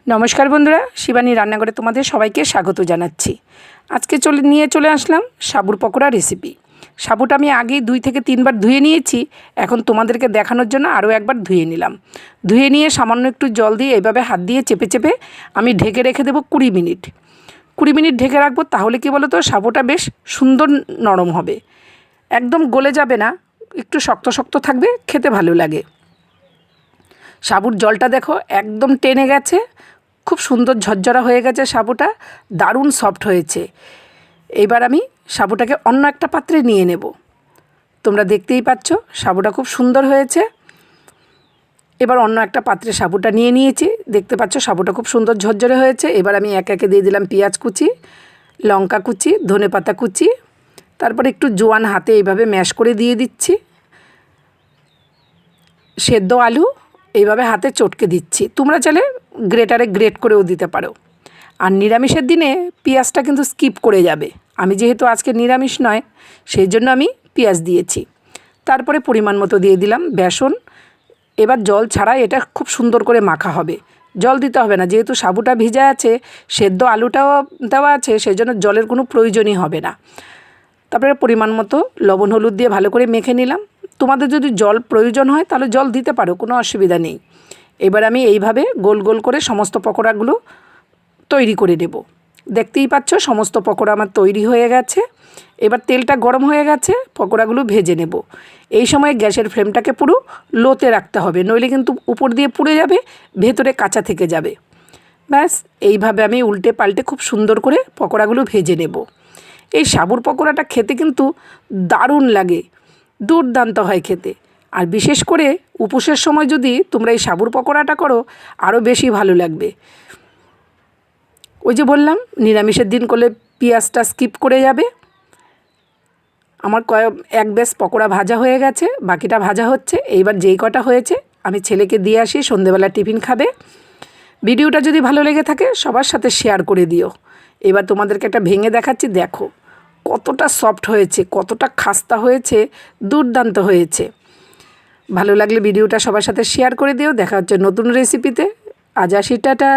नमस्कार बंधुरा शिवानी रान्नाघरे तुम्हादेर सबाइके स्वागत जानाच्छि। आज के निये चले आसलाम साबुर पकोड़ा रेसिपि। साबुटा आमी आगे 2 থেকে 3 बार धुए निয়েছি। এখন তোমাদেরকে দেখানোর জন্য আরও একবার ধুয়ে নিলাম। ধুয়ে নিয়ে সামান্য একটু জল দিয়ে এইভাবে হাত দিয়ে চেপে চেপে আমি ঢেকে রেখে দেব 20 মিনিট। 20 মিনিট ঢেকে রাখবো, তাহলে কি বলো তো সাবুটা বেশ সুন্দর নরম হবে, একদম গলে যাবে না, একটু শক্ত শক্ত থাকবে, খেতে ভালো লাগে। সাবুর জলটা দেখো একদম টেনে গেছে, খুব সুন্দর ঝরঝরা হয়ে গেছে, সাবুটা দারুণ সফট হয়েছে। এবার আমি সাবুটাকে অন্য একটা পাত্রে নিয়ে নেব। তোমরা দেখতেই পাচ্ছ সাবুটা খুব সুন্দর হয়েছে। এবার অন্য একটা পাত্রে সাবুটা নিয়ে নিয়েছি, দেখতে পাচ্ছ সাবুটা খুব সুন্দর ঝরঝরে হয়েছে। এবার আমি একে একে দিয়ে দিলাম পেঁয়াজ কুচি, লঙ্কা কুচি, ধনেপাতা কুচি, তারপরে একটু জোয়ান হাতে এইভাবে ম্যাশ করে দিয়ে দিচ্ছি। সেদ্ধ আলু এইভাবে হাতে চটকে দিচ্ছি। তোমরা চাইলে গ্রেটারে গ্রেট করেও দিতে পারো। আর নিরামিষের দিনে পেঁয়াজটা কিন্তু স্কিপ করে যাবে। আমি যেহেতু আজকে নিরামিষ নয়, সেই জন্য আমি পেঁয়াজ দিয়েছি। তারপরে পরিমাণ মতো দিয়ে দিলাম বেসন। এবার জল ছাড়া এটা খুব সুন্দর করে মাখা হবে, জল দিতে হবে না, যেহেতু সাবুটা ভিজা আছে, সেদ্ধ আলুটাও দেওয়া আছে, সেই জন্য জলের কোনো প্রয়োজনই হবে না। তারপরে পরিমাণ মতো লবণ হলুদ দিয়ে ভালো করে মেখে নিলাম। তোমাদের যদি জল প্রয়োজন হয় তাহলে জল দিতে পারো, কোনো অসুবিধা নেই। এবার আমি এইভাবে গোল গোল করে সমস্ত পকোড়াগুলো তৈরি করে নেব। দেখতেই পাচ্ছ সমস্ত পকোড়া আমার তৈরি হয়ে গেছে। এবার তেলটা গরম হয়ে গেছে, পকোড়াগুলো ভেজে নেব। এই সময় গ্যাসের ফ্লেমটাকে পুরো লোতে রাখতে হবে, নইলে কিন্তু উপর দিয়ে পুড়ে যাবে, ভেতরে কাঁচা থেকে যাবে। ব্যাস এইভাবে আমি উল্টে পাল্টে খুব সুন্দর করে পকোড়াগুলো ভেজে নেব। এই সাবুর পকোড়াটা খেতে কিন্তু দারুণ লাগে, দুর্দান্ত হয় খেতে। আর বিশেষ করে উপোসের সময় যদি তোমরা এই সাবুর পকোড়াটা করো, আরও বেশি ভালো লাগবে। ওই যে বললাম নিরামিষের দিন করলে পেঁয়াজটা স্কিপ করে যাবে। আমার এক ব্যাচ পকোড়া ভাজা হয়ে গেছে, বাকিটা ভাজা হচ্ছে। এইবার যেই কটা হয়েছে আমি ছেলেকে দিয়ে আসি, সন্ধেবেলা টিফিন খাবে। ভিডিওটা যদি ভালো লেগে থাকে সবার সাথে শেয়ার করে দিও। এবার তোমাদেরকে একটা ভেঙে দেখাচ্ছি, দেখো কতটা সফট হয়েছে, কতটা খাস্তা হয়েছে, দুর্দান্ত হয়েছে। ভালো লাগলে ভিডিওটা সবার সাথে শেয়ার করে দিও। দেখা হচ্ছে নতুন রেসিপিতে। আজ আসি, টাটা।